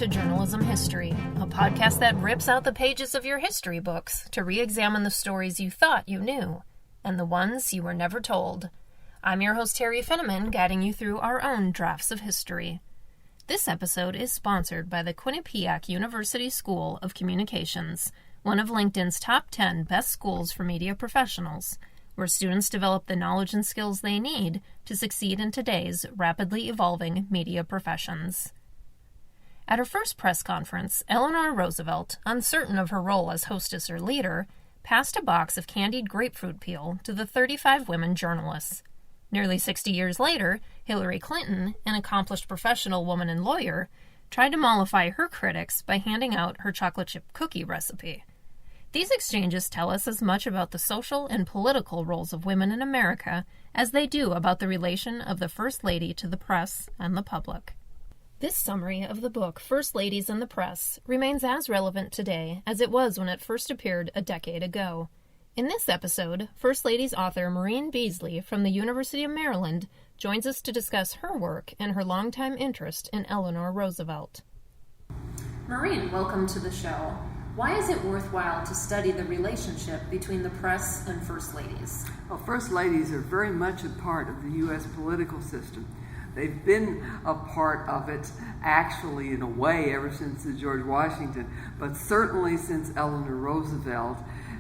to Journalism History, a podcast that rips out the pages of your history books to re-examine the stories you thought you knew, and the ones you were never told. I'm your host, Teri Finneman, guiding you through our own drafts of history. This episode is sponsored by the Quinnipiac University School of Communications, one of LinkedIn's top 10 best schools for media professionals, where students develop the knowledge and skills they need to succeed in today's rapidly evolving media professions. At her first press conference, Eleanor Roosevelt, uncertain of her role as hostess or leader, passed a box of candied grapefruit peel to the 35 women journalists. Nearly 60 years later, Hillary Clinton, an accomplished professional woman and lawyer, tried to mollify her critics by handing out her chocolate chip cookie recipe. These exchanges tell us as much about the social and political roles of women in America as they do about the relation of the First Lady to the press and the public. This summary of the book, First Ladies and the Press, remains as relevant today as it was when it first appeared a decade ago. In this episode, First Ladies author Maurine Beasley from the University of Maryland joins us to discuss her work and her longtime interest in Eleanor Roosevelt. Maurine, welcome to the show. Why is it worthwhile to study the relationship between the press and First Ladies? Well, First Ladies are very much a part of the U.S. political system. They've been a part of it, actually, in a way, ever since George Washington, but certainly since Eleanor Roosevelt,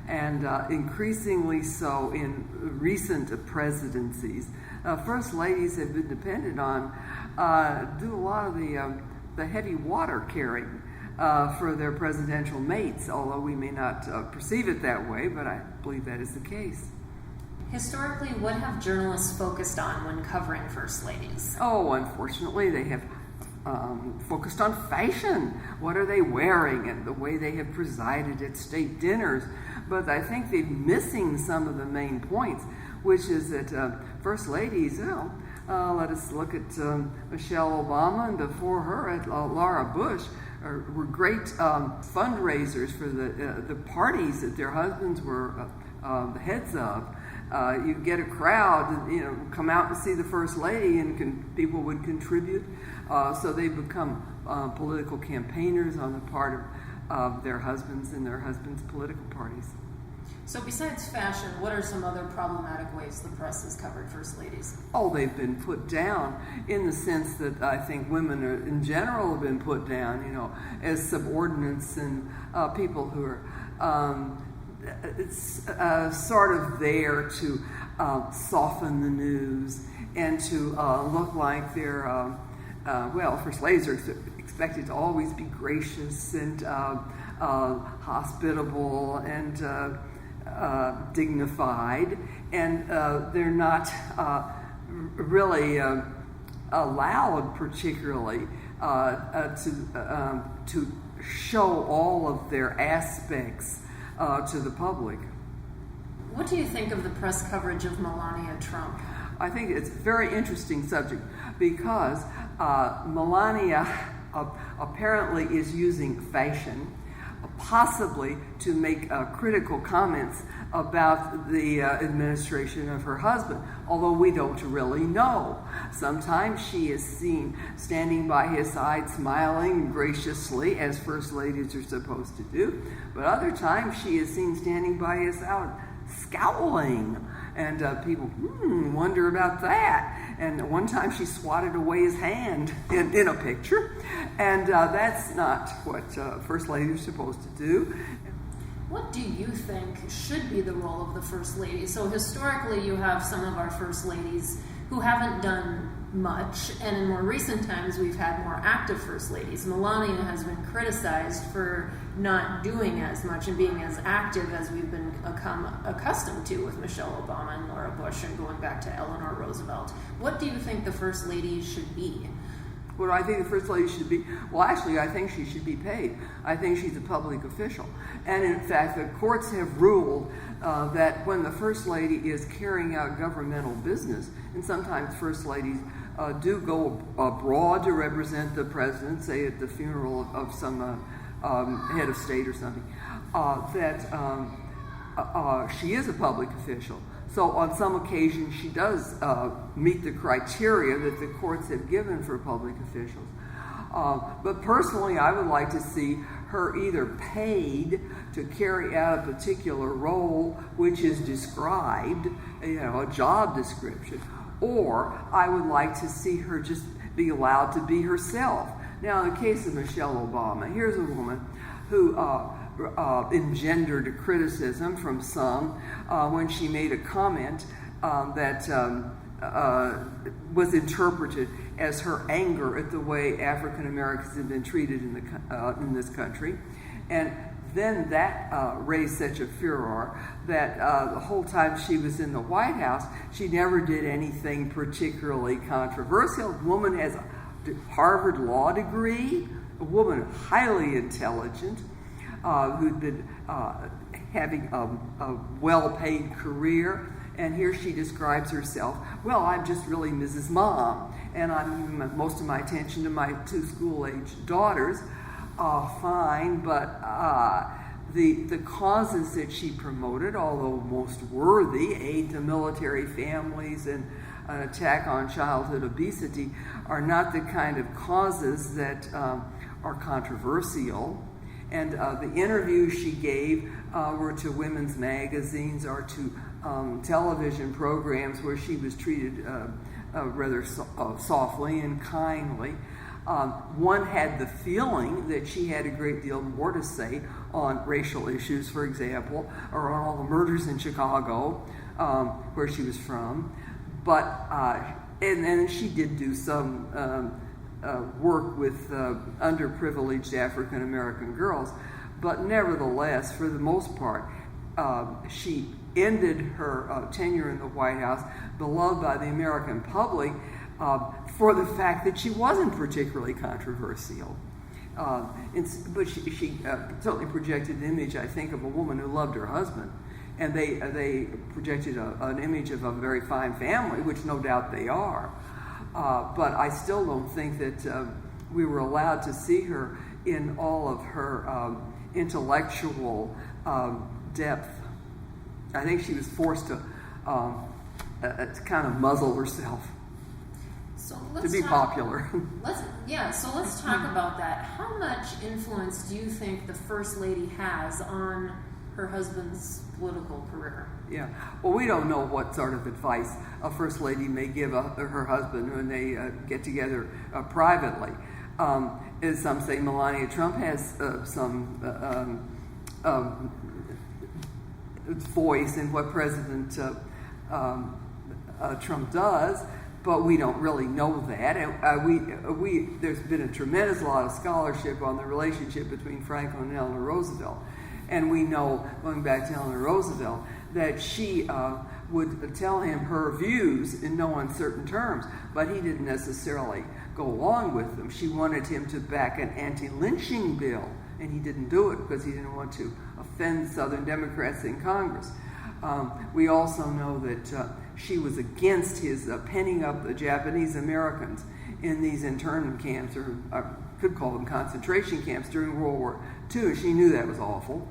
and increasingly so in recent presidencies. First Ladies have been depended on do a lot of the heavy water carrying for their presidential mates, although we may not perceive it that way, but I believe that is the case. Historically, what have journalists focused on when covering First Ladies? Oh, unfortunately, they have focused on fashion. What are they wearing and the way they have presided at state dinners. But I think they're missing some of the main points, which is that First Ladies, let us look at Michelle Obama, and before her, at Laura Bush, were great fundraisers for the parties that their husbands were the heads of. You get a crowd, come out and see the First Lady, and people would contribute. So they become political campaigners on the part of their husbands and their husbands' political parties. So besides fashion, what are some other problematic ways the press has covered First Ladies? Oh, they've been put down in the sense that I think women are, in general, have been put down, as subordinates and people who are sort of there to soften the news and to look like they're, First Ladies are expected to always be gracious and hospitable and dignified, and they're not really allowed particularly to show all of their aspects to the public. What do you think of the press coverage of Melania Trump? I think it's a very interesting subject because Melania apparently is using fashion possibly to make critical comments about the administration of her husband, although we don't really know. Sometimes she is seen standing by his side smiling graciously, as First Ladies are supposed to do, but other times she is seen standing by his side scowling, and people wonder about that. And one time she swatted away his hand in a picture, and that's not what First Lady is supposed to do. What do you think should be the role of the First Lady? So historically, you have some of our First Ladies who haven't done much, and in more recent times, we've had more active First Ladies. Melania has been criticized for not doing as much and being as active as we've been accustomed to with Michelle Obama and Laura Bush and going back to Eleanor Roosevelt. What do you think the First Lady should be? What do I think the First Lady should be? Well, actually, I think she should be paid. I think she's a public official. And in fact, the courts have ruled that when the First Lady is carrying out governmental business, and sometimes First Ladies do go abroad to represent the president, say at the funeral of some head of state or something, that she is a public official. So on some occasions, she does meet the criteria that the courts have given for public officials. But personally, I would like to see her either paid to carry out a particular role which is described, a job description, or I would like to see her just be allowed to be herself. Now, in the case of Michelle Obama, here's a woman who engendered criticism from some when she made a comment that was interpreted as her anger at the way African Americans have been treated in this country, and then that raised such a furor that the whole time she was in the White House, she never did anything particularly controversial. The woman has a Harvard law degree, a woman highly intelligent, who'd been having a well-paid career. And here she describes herself, well, I'm just really Mrs. Mom, and I'm giving most of my attention to my 2 school-aged daughters. Fine, but the causes that she promoted, although most worthy, aid to military families and an attack on childhood obesity, are not the kind of causes that are controversial. And the interviews she gave were to women's magazines or to television programs where she was treated rather softly and kindly. One had the feeling that she had a great deal more to say on racial issues, for example, or on all the murders in Chicago, where she was from. But and then she did do some work with underprivileged African American girls, but nevertheless, for the most part, she ended her tenure in the White House beloved by the American public for the fact that she wasn't particularly controversial. But she certainly projected an image, I think, of a woman who loved her husband. And they projected an image of a very fine family, which no doubt they are. But I still don't think that we were allowed to see her in all of her intellectual depth. I think she was forced to kind of muzzle herself to be popular. So let's talk about that. How much influence do you think the First Lady has on her husband's political career? Yeah. Well, we don't know what sort of advice a First Lady may give her husband when they get together privately. As some say, Melania Trump has some voice in what President Trump does, but we don't really know that. And there's been a tremendous lot of scholarship on the relationship between Franklin and Eleanor Roosevelt. And we know, going back to Eleanor Roosevelt, that she would tell him her views in no uncertain terms, but he didn't necessarily go along with them. She wanted him to back an anti-lynching bill, and he didn't do it because he didn't want to offend Southern Democrats in Congress. We also know that she was against his penning up the Japanese Americans in these internment camps, or I could call them concentration camps, during World War II. She knew that was awful.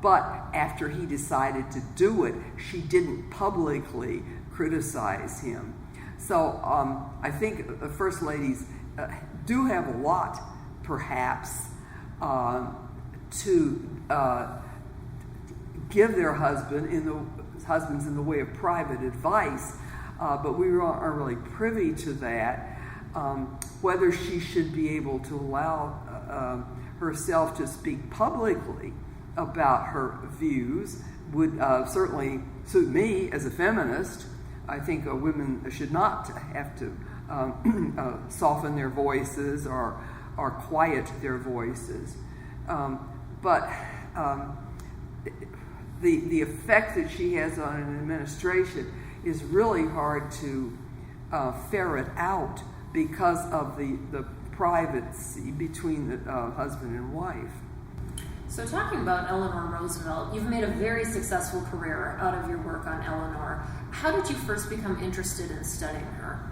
But after he decided to do it, she didn't publicly criticize him. So I think the First Ladies do have a lot, perhaps, to give their husbands in the way of private advice, but we aren't really privy to that. Whether she should be able to allow herself to speak publicly about her views would certainly suit me as a feminist. I think women should not have to soften their voices or quiet their voices. But the effect that she has on an administration is really hard to ferret out because of the privacy between the husband and wife. So talking about Eleanor Roosevelt, you've made a very successful career out of your work on Eleanor. How did you first become interested in studying her?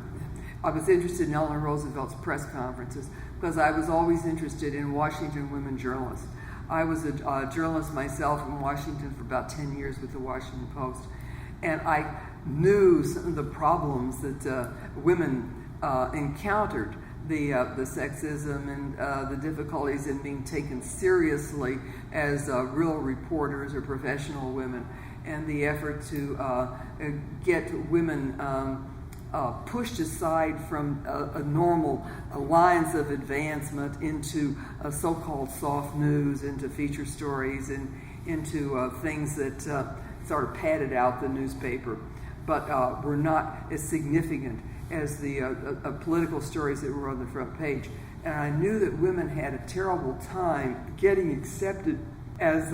I was interested in Eleanor Roosevelt's press conferences because I was always interested in Washington women journalists. I was a journalist myself in Washington for about 10 years with the Washington Post, and I knew some of the problems that women encountered the sexism and the difficulties in being taken seriously as real reporters or professional women, and the effort to get women pushed aside from normal lines of advancement into so-called soft news, into feature stories, and into things that sort of padded out the newspaper, but were not as significant as the political stories that were on the front page. And I knew that women had a terrible time getting accepted as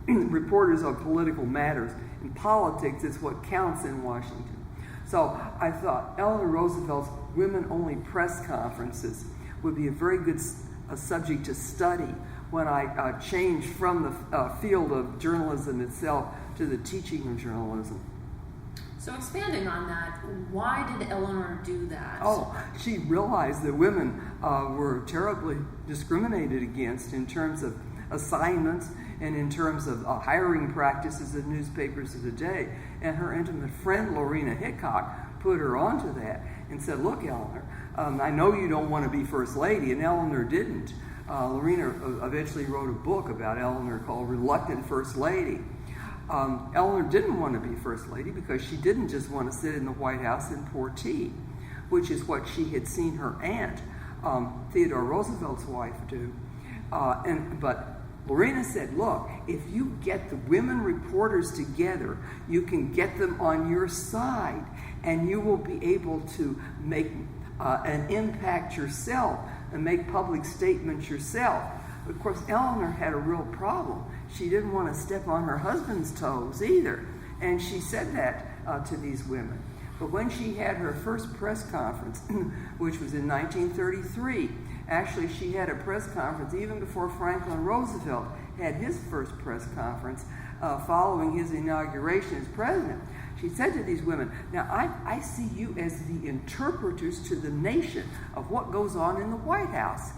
reporters of political matters. In politics, it's what counts in Washington. So I thought Eleanor Roosevelt's women-only press conferences would be a very good subject to study when I changed from the field of journalism itself to the teaching of journalism. So expanding on that, why did Eleanor do that? Oh, she realized that women were terribly discriminated against in terms of assignments and in terms of hiring practices in newspapers of the day. And her intimate friend, Lorena Hickok, put her onto that and said, look, Eleanor, I know you don't want to be First Lady, and Eleanor didn't. Lorena eventually wrote a book about Eleanor called Reluctant First Lady. Eleanor didn't want to be First Lady because she didn't just want to sit in the White House and pour tea, which is what she had seen her aunt, Theodore Roosevelt's wife, do. But Lorena said, look, if you get the women reporters together, you can get them on your side, and you will be able to make an impact yourself and make public statements yourself. Of course, Eleanor had a real problem. She didn't want to step on her husband's toes either, and she said that to these women. But when she had her first press conference, which was in 1933, actually she had a press conference even before Franklin Roosevelt had his first press conference following his inauguration as president. She said to these women, now I see you as the interpreters to the nation of what goes on in the White House.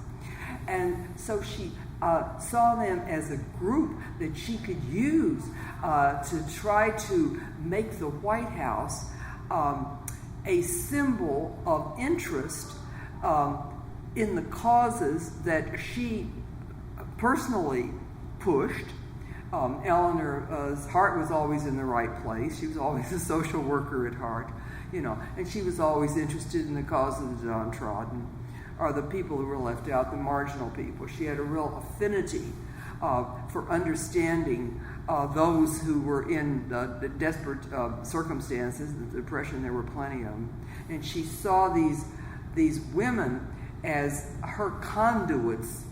And so she saw them as a group that she could use to try to make the White House a symbol of interest in the causes that she personally pushed. Eleanor's heart was always in the right place. She was always a social worker at heart, and she was always interested in the cause of the downtrodden, or the people who were left out, the marginal people. She had a real affinity for understanding those who were in the desperate circumstances, the Depression. There were plenty of them, and she saw these women as her conduits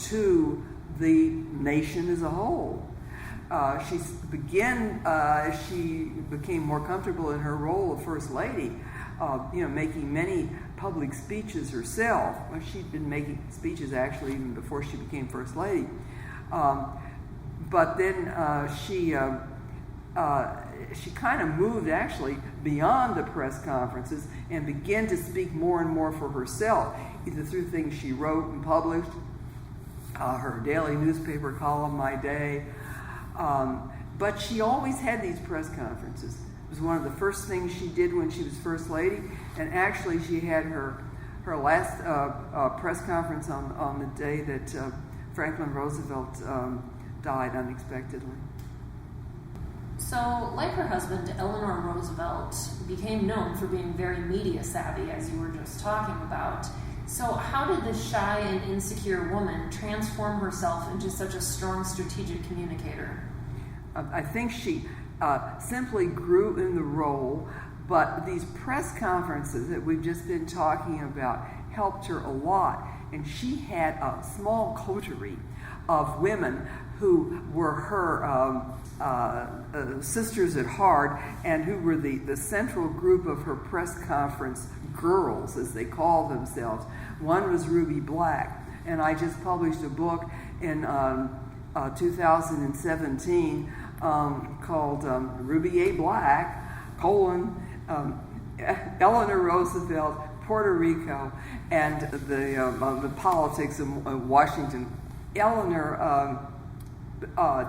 to the nation as a whole. She became more comfortable in her role of First Lady, making many public speeches herself. Well, she'd been making speeches actually even before she became First Lady. But then she kind of moved actually beyond the press conferences and began to speak more and more for herself, either through things she wrote and published, her daily newspaper column, My Day. But she always had these press conferences. It was one of the first things she did when she was First Lady, and actually she had her last press conference on the day that Franklin Roosevelt died unexpectedly. So, like her husband, Eleanor Roosevelt became known for being very media savvy, as you were just talking about. So how did this shy and insecure woman transform herself into such a strong strategic communicator? I think she simply grew in the role, but these press conferences that we've just been talking about helped her a lot. And she had a small coterie of women who were her sisters at heart, and who were the central group of her press conference girls, as they called themselves. One was Ruby Black, and I just published a book in 2017 called Ruby A. Black, Eleanor Roosevelt, Puerto Rico, and the politics of Washington. Eleanor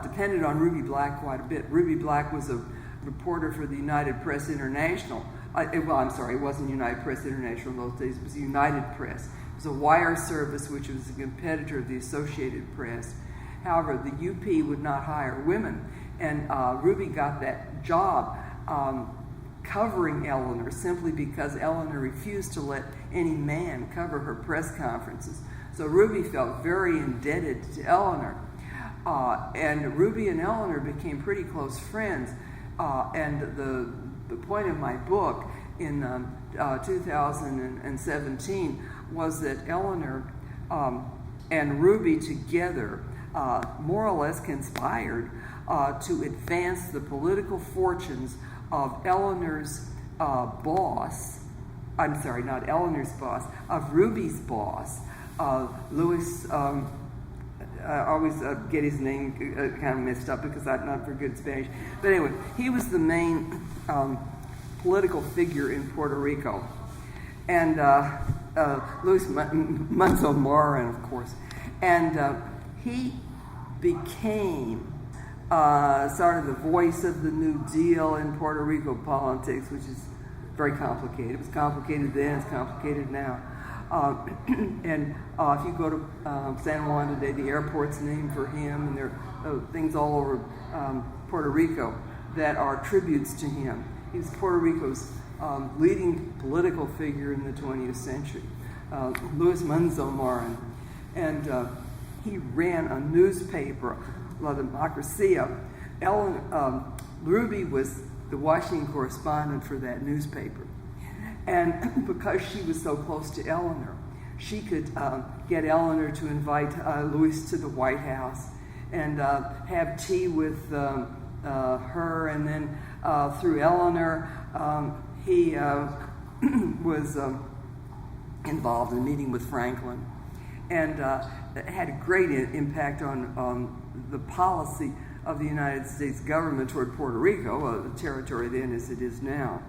depended on Ruby Black quite a bit. Ruby Black was a reporter for the United Press International, it wasn't United Press International in those days. It was United Press. It was a wire service which was a competitor of the Associated Press. However, the UP would not hire women, and Ruby got that job covering Eleanor simply because Eleanor refused to let any man cover her press conferences. So Ruby felt very indebted to Eleanor. And Ruby and Eleanor became pretty close friends. And the point of my book in 2017 was that Eleanor and Ruby together more or less conspired to advance the political fortunes of Eleanor's boss. I'm sorry, not Eleanor's boss, of Ruby's boss, Louis. I always get his name kind of messed up because I'm not very good at Spanish. But anyway, he was the main political figure in Puerto Rico. And Luis Manzo Morin, of course. And he became sort of the voice of the New Deal in Puerto Rico politics, which is very complicated. It was complicated then, it's complicated now. And if you go to San Juan today, the airport's named for him, and there are things all over Puerto Rico that are tributes to him. He was Puerto Rico's leading political figure in the 20th century, Luis Manzo Morin. And he ran a newspaper, La Democracia. Ruby was the Washington correspondent for that newspaper. And because she was so close to Eleanor, she could get Eleanor to invite Louis to the White House and have tea with her. And then through Eleanor, he was involved in a meeting with Franklin. And it had a great impact on the policy of the United States government toward Puerto Rico, a territory then as it is now.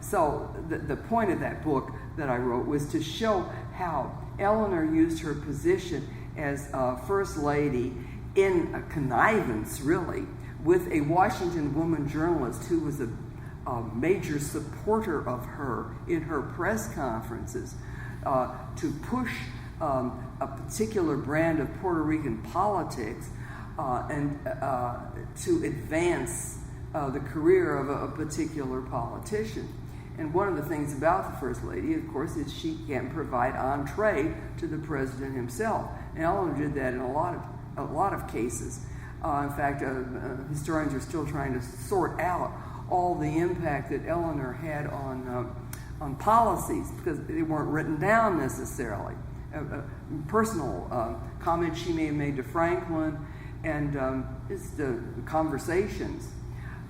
So the point of that book that I wrote was to show how Eleanor used her position as First Lady in a connivance, really, with a Washington woman journalist who was a major supporter of her in her press conferences to push a particular brand of Puerto Rican politics and to advance the career of a particular politician. And one of the things about the First Lady, of course, is she can provide entree to the president himself. And Eleanor did that in a lot of cases. In fact, historians are still trying to sort out all the impact that Eleanor had on policies because they weren't written down necessarily. Personal comments she may have made to Franklin and just conversations.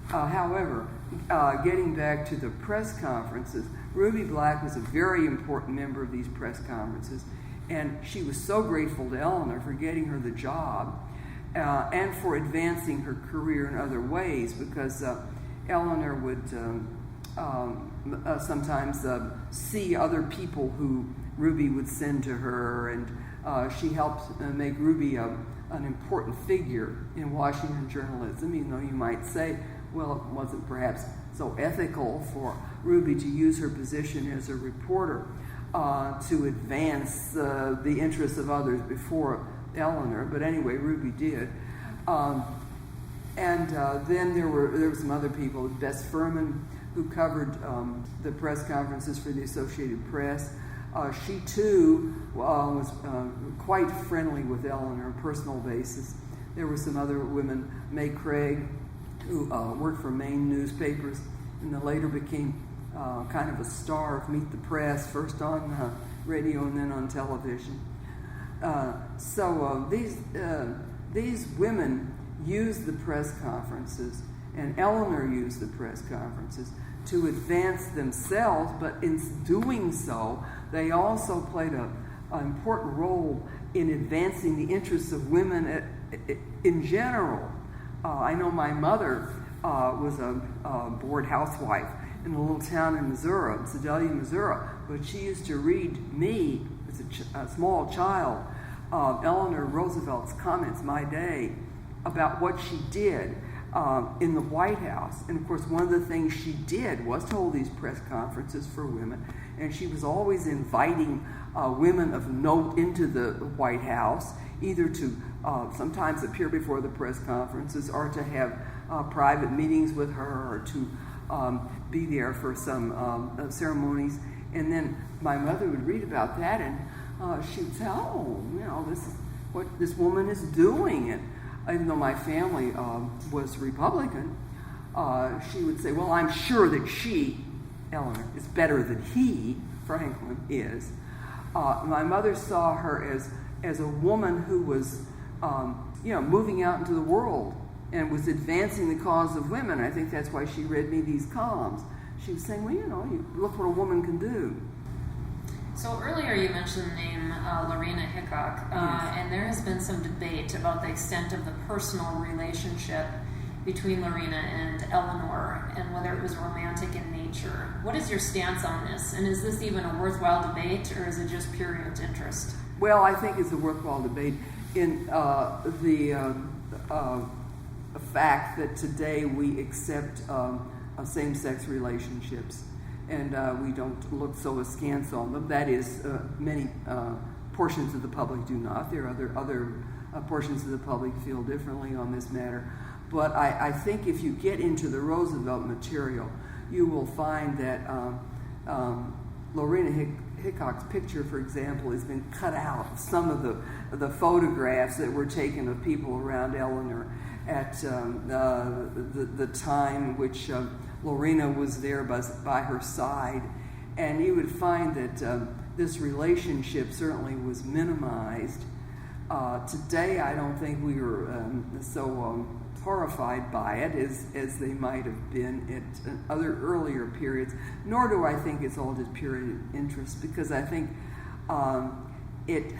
However, getting back to the press conferences, Ruby Black was a very important member of these press conferences, and she was so grateful to Eleanor for getting her the job and for advancing her career in other ways, because Eleanor would sometimes see other people who Ruby would send to her, and she helped make Ruby an important figure in Washington journalism, even though you might say, well, it wasn't perhaps so ethical for Ruby to use her position as a reporter to advance the interests of others before Eleanor. But anyway, Ruby did. Then there were some other people. Bess Furman, who covered the press conferences for the Associated Press. She too was quite friendly with Eleanor on a personal basis. There were some other women, May Craig, who worked for Maine newspapers, and then later became kind of a star of Meet the Press, first on radio and then on television. So these women used the press conferences, and Eleanor used the press conferences to advance themselves, but in doing so, they also played an important role in advancing the interests of women in general. I know my mother was a bored housewife in a little town in Missouri, Sedalia, Missouri, but she used to read me, as a small child, Eleanor Roosevelt's comments, My Day, about what she did in the White House. And of course, one of the things she did was to hold these press conferences for women, and she was always inviting women of note into the White House, either to sometimes appear before the press conferences or to have private meetings with her, or to be there for some ceremonies. And then my mother would read about that, and she would say, oh, this is what this woman is doing. And even though my family was Republican, she would say, well, I'm sure that she, Eleanor, is better than he, Franklin, is. My mother saw her as a woman who was, moving out into the world and was advancing the cause of women. I think that's why she read me these columns. She was saying, well, look what a woman can do. So earlier you mentioned the name Lorena Hickok, Yes. and there has been some debate about the extent of the personal relationship between Lorena and Eleanor and whether it was romantic in nature. What is your stance on this? And is this even a worthwhile debate, or is it just pure interest? Well, I think it's a worthwhile debate in the fact that today we accept same-sex relationships, and we don't look so askance on them. That is, many portions of the public do not. There are other portions of the public feel differently on this matter. But I think if you get into the Roosevelt material, you will find that Lorena Hickok's picture, for example, has been cut out. Some of the photographs that were taken of people around Eleanor at the time which Lorena was there by her side. And you would find that this relationship certainly was minimized. Today, I don't think we were so horrified by it as they might have been at other earlier periods, nor do I think it's all just pure interest, because I think it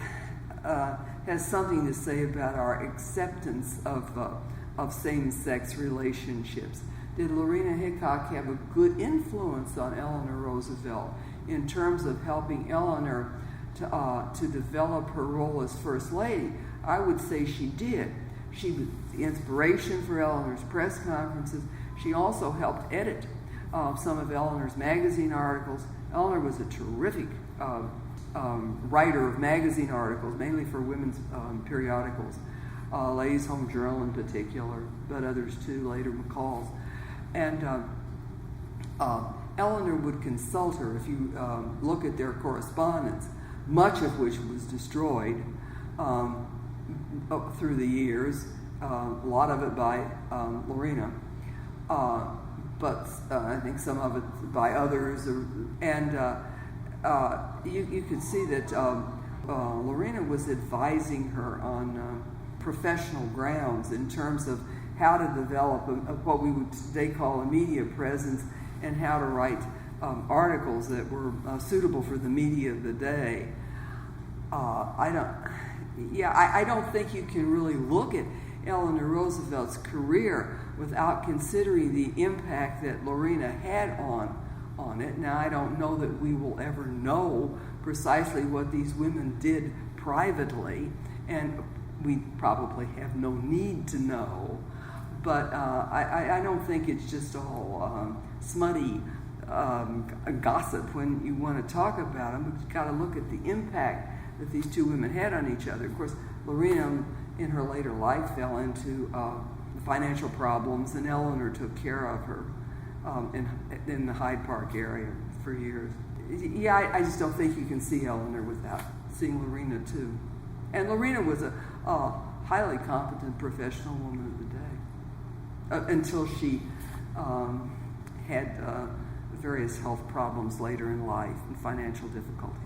has something to say about our acceptance of same-sex relationships. Did Lorena Hickok have a good influence on Eleanor Roosevelt in terms of helping Eleanor to develop her role as First Lady? I would say she did. She was the inspiration for Eleanor's press conferences. She also helped edit some of Eleanor's magazine articles. Eleanor was a terrific writer of magazine articles, mainly for women's periodicals, Ladies' Home Journal in particular, but others too, later McCall's. And Eleanor would consult her. If you look at their correspondence, much of which was destroyed through the years, a lot of it by Lorena, but I think some of it by others. And you could see that Lorena was advising her on professional grounds in terms of how to develop what we would today call a media presence, and how to write articles that were suitable for the media of the day. I don't think you can really look at Eleanor Roosevelt's career without considering the impact that Lorena had on it. Now, I don't know that we will ever know precisely what these women did privately, and we probably have no need to know. But I don't think it's just all smutty gossip when you want to talk about them. You've got to look at the impact that these two women had on each other. Of course, Lorena, in her later life, fell into financial problems, and Eleanor took care of her in the Hyde Park area for years. Yeah, I just don't think you can see Eleanor without seeing Lorena too. And Lorena was a highly competent professional woman of the day, until she had various health problems later in life and financial difficulties.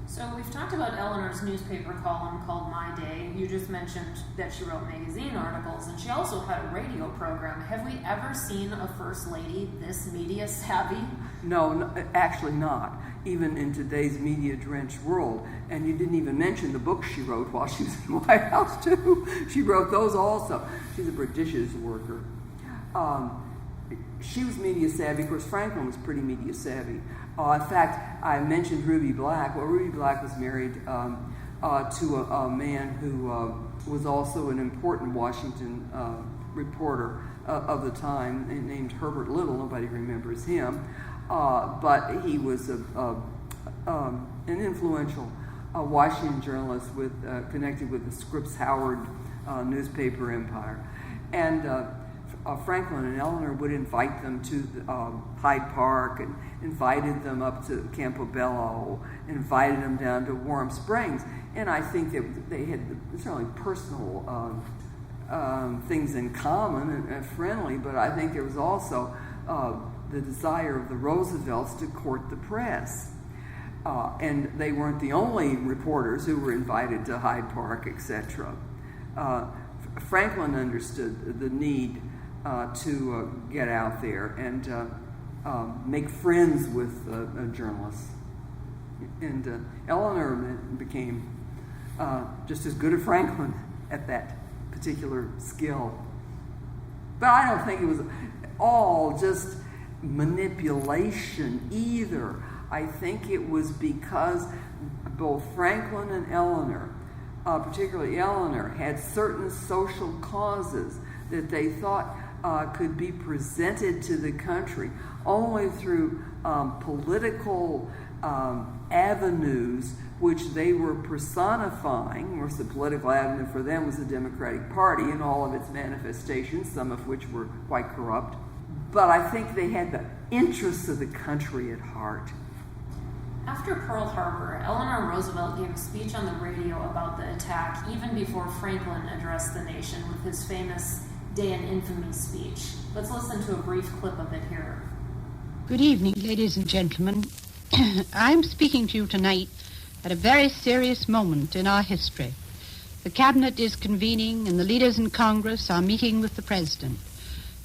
So we've talked about Eleanor's newspaper column called My Day. You just mentioned that she wrote magazine articles, and she also had a radio program. Have we ever seen a First Lady this media savvy? No, actually not, even in today's media-drenched world. And you didn't even mention the books she wrote while she was in the White House, too. She wrote those also. She's a prodigious worker. She was media savvy. Of course, Franklin was pretty media savvy. In fact, I mentioned Ruby Black. Well, Ruby Black was married to a man who was also an important Washington reporter of the time, named Herbert Little. Nobody remembers him, but he was an influential Washington journalist connected with the Scripps Howard newspaper empire. And Franklin and Eleanor would invite them to Hyde Park, and invited them up to Campobello, invited them down to Warm Springs. And I think that they had certainly personal things in common and friendly, but I think there was also the desire of the Roosevelts to court the press. And they weren't the only reporters who were invited to Hyde Park, etc. Franklin understood the need to get out there and make friends with journalists. And Eleanor became just as good as Franklin at that particular skill. But I don't think it was all just manipulation either. I think it was because both Franklin and Eleanor, particularly Eleanor, had certain social causes that they thought could be presented to the country only through political avenues which they were personifying. Of course, the political avenue for them was the Democratic Party and all of its manifestations, some of which were quite corrupt. But I think they had the interests of the country at heart. After Pearl Harbor, Eleanor Roosevelt gave a speech on the radio about the attack even before Franklin addressed the nation with his famous Day in Infamy speech. Let's listen to a brief clip of it here. Good evening, ladies and gentlemen. I'm speaking to you tonight at a very serious moment in our history. The Cabinet is convening and the leaders in Congress are meeting with the President.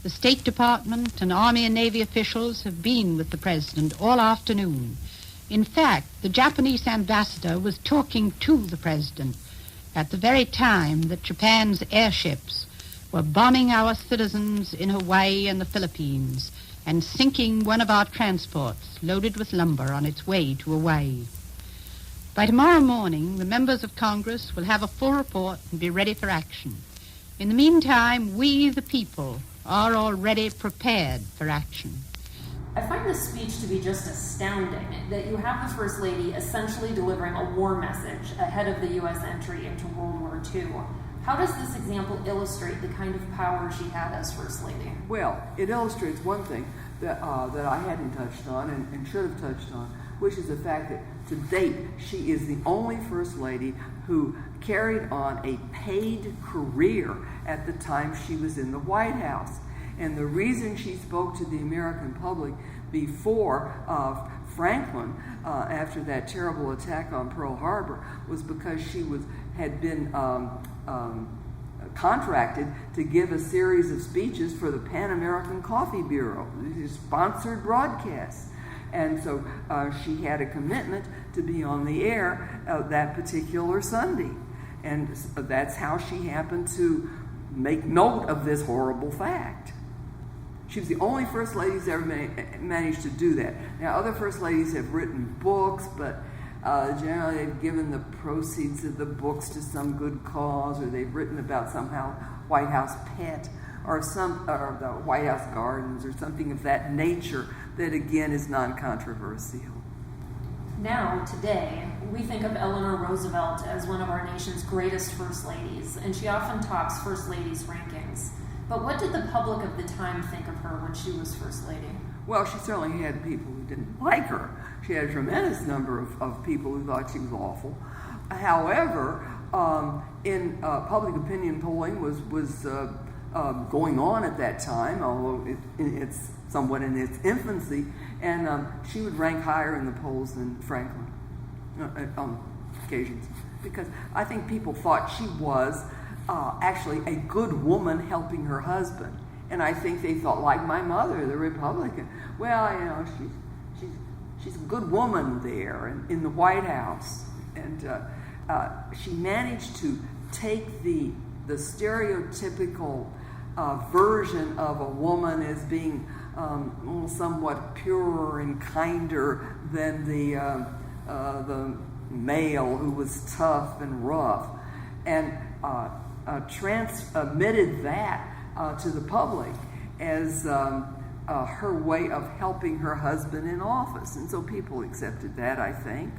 The State Department and Army and Navy officials have been with the President all afternoon. In fact, the Japanese ambassador was talking to the President at the very time that Japan's airships were bombing our citizens in Hawaii and the Philippines and sinking one of our transports loaded with lumber on its way to Hawaii. By tomorrow morning, the members of Congress will have a full report and be ready for action. In the meantime, we, the people, are already prepared for action. I find this speech to be just astounding, that you have the First Lady essentially delivering a war message ahead of the U.S. entry into World War II. How does this example illustrate the kind of power she had as First Lady? Well, it illustrates one thing that I hadn't touched on and should have touched on, which is the fact that to date, she is the only First Lady who carried on a paid career at the time she was in the White House. And the reason she spoke to the American public before Franklin, after that terrible attack on Pearl Harbor, was because she had been contracted to give a series of speeches for the Pan American Coffee Bureau, sponsored broadcasts. And so she had a commitment to be on the air that particular Sunday. And that's how she happened to make note of this horrible fact. She was the only First Lady who's ever managed to do that. Now, other First Ladies have written books, but generally they've given the proceeds of the books to some good cause, or they've written about somehow White House pet, or the White House gardens, or something of that nature that, again, is non-controversial. Now, today, we think of Eleanor Roosevelt as one of our nation's greatest First Ladies, and she often tops First Ladies' rankings. But what did the public of the time think of her when she was First Lady? Well, she certainly had people who didn't like her. She had a tremendous number of people who thought she was awful. However, in public opinion polling was going on at that time, although it's somewhat in its infancy, and she would rank higher in the polls than Franklin on occasions, because I think people thought she was actually a good woman helping her husband. And I think they thought, like my mother, the Republican, well, you know, she's a good woman there in the White House. And she managed to take the stereotypical version of a woman as being somewhat purer and kinder than the male who was tough and rough, and transmitted that to the public as her way of helping her husband in office. And so people accepted that, I think.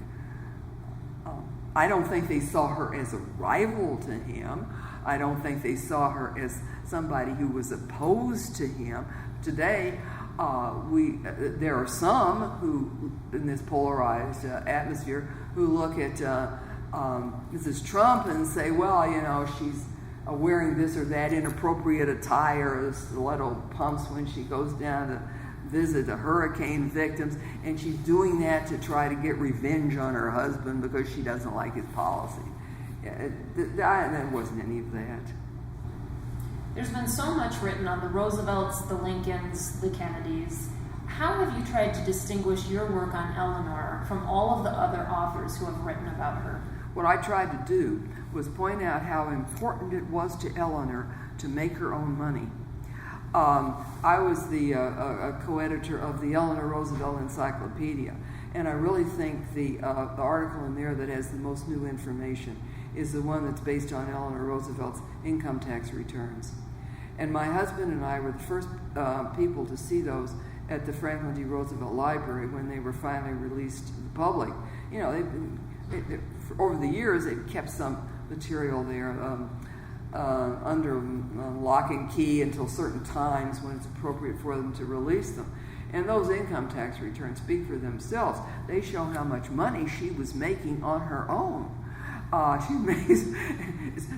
I don't think they saw her as a rival to him. I don't think they saw her as somebody who was opposed to him. Today, there are some who, in this polarized atmosphere, who look at Mrs. Trump and say, well, she's wearing this or that inappropriate attire, stiletto pumps when she goes down to visit the hurricane victims, and she's doing that to try to get revenge on her husband because she doesn't like his policy. There wasn't any of that. There's been so much written on the Roosevelts, the Lincolns, the Kennedys. How have you tried to distinguish your work on Eleanor from all of the other authors who have written about her? What I tried to do was point out how important it was to Eleanor to make her own money. I was the co-editor of the Eleanor Roosevelt Encyclopedia, and I really think the article in there that has the most new information is the one that's based on Eleanor Roosevelt's income tax returns. And my husband and I were the first people to see those at the Franklin D. Roosevelt Library when they were finally released to the public. Over the years, they've kept some material there under lock and key until certain times when it's appropriate for them to release them. And those income tax returns speak for themselves. They show how much money she was making on her own. She made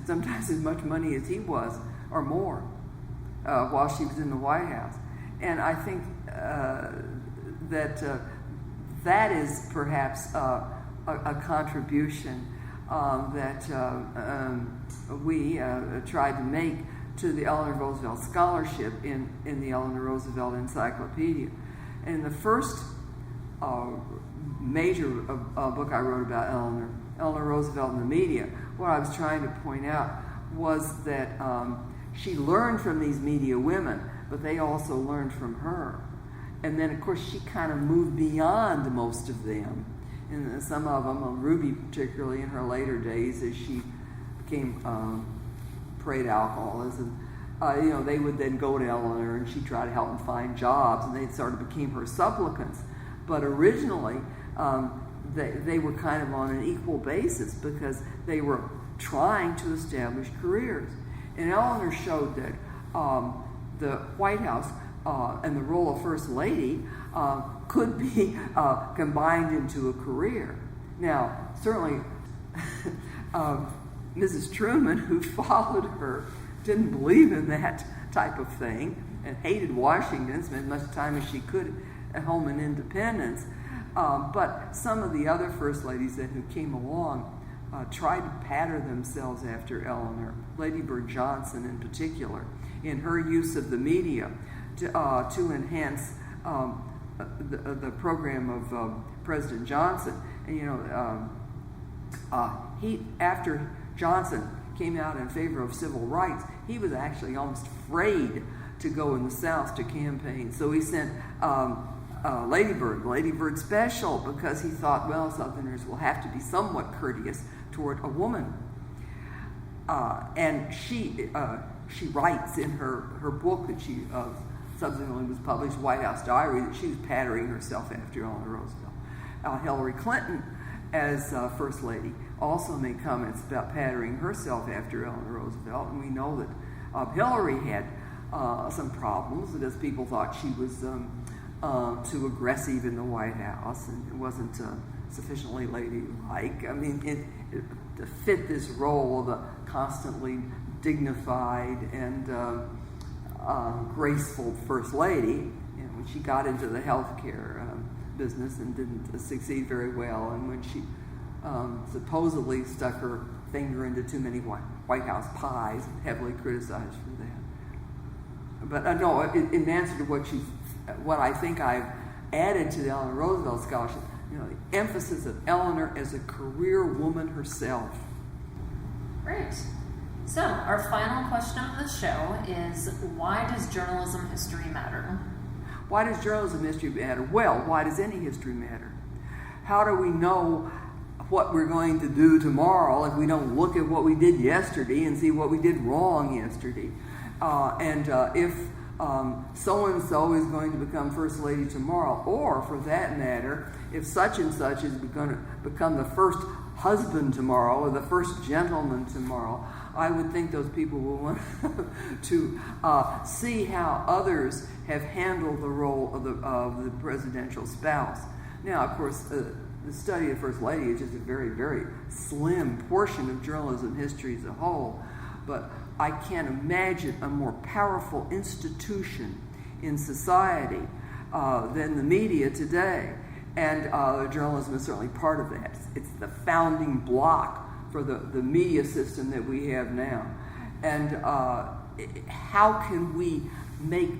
sometimes as much money as he was, or more, while she was in the White House. And I think that is perhaps a contribution that we tried to make to the Eleanor Roosevelt Scholarship in the Eleanor Roosevelt Encyclopedia. And the first major book I wrote about Eleanor Roosevelt and the media, what I was trying to point out was that she learned from these media women, but they also learned from her. And then, of course, she kind of moved beyond most of them. And some of them, Ruby particularly in her later days, as she became prey to alcoholism, they would then go to Eleanor and she'd try to help them find jobs, and they sort of became her supplicants. But originally, they were kind of on an equal basis because they were trying to establish careers. And Eleanor showed that the White House and the role of First Lady could be combined into a career. Now, certainly, Mrs. Truman, who followed her, didn't believe in that type of thing and hated Washington, spent as much time as she could at home in Independence. But some of the other First Ladies who came along tried to pattern themselves after Eleanor, Lady Bird Johnson in particular, in her use of the media to enhance the program of President Johnson. And after Johnson came out in favor of civil rights, he was actually almost afraid to go in the South to campaign. So he sent Lady Bird Special, because he thought, well, Southerners will have to be somewhat courteous toward a woman. And she writes in her book that she subsequently was published, White House Diary, that she was patterning herself after Eleanor Roosevelt. Hillary Clinton, as First Lady, also made comments about patterning herself after Eleanor Roosevelt, and we know that Hillary had some problems because people thought she was too aggressive in the White House and wasn't sufficiently ladylike. I mean, to fit this role of a constantly dignified and graceful First Lady, when she got into the healthcare business and didn't succeed very well, and when she supposedly stuck her finger into too many White House pies, and heavily criticized for that. But no, in answer to what I think I've added to the Eleanor Roosevelt Scholarship, the emphasis of Eleanor as a career woman herself. Great. So, our final question of the show is, why does journalism history matter? Why does journalism history matter? Well, why does any history matter? How do we know what we're going to do tomorrow if we don't look at what we did yesterday and see what we did wrong yesterday. If so-and-so is going to become First Lady tomorrow, or for that matter, if such and such is going to become the first husband tomorrow or the first gentleman tomorrow, I would think those people will want to see how others have handled the role of the presidential spouse. Now, of course, the study of First Lady is just a very, very slim portion of journalism history as a whole, but I can't imagine a more powerful institution in society than the media today. And journalism is certainly part of that. It's the founding block for the media system that we have now. And how can we make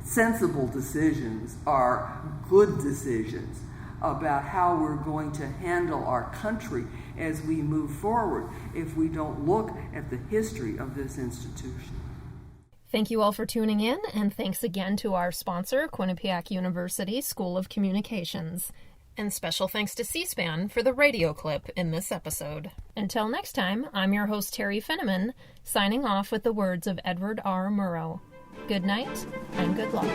sensible decisions or good decisions about how we're going to handle our country as we move forward if we don't look at the history of this institution? Thank you all for tuning in, and thanks again to our sponsor, Quinnipiac University School of Communications. And special thanks to C-SPAN for the radio clip in this episode. Until next time, I'm your host, Teri Finneman, signing off with the words of Edward R. Murrow. Good night, and good luck.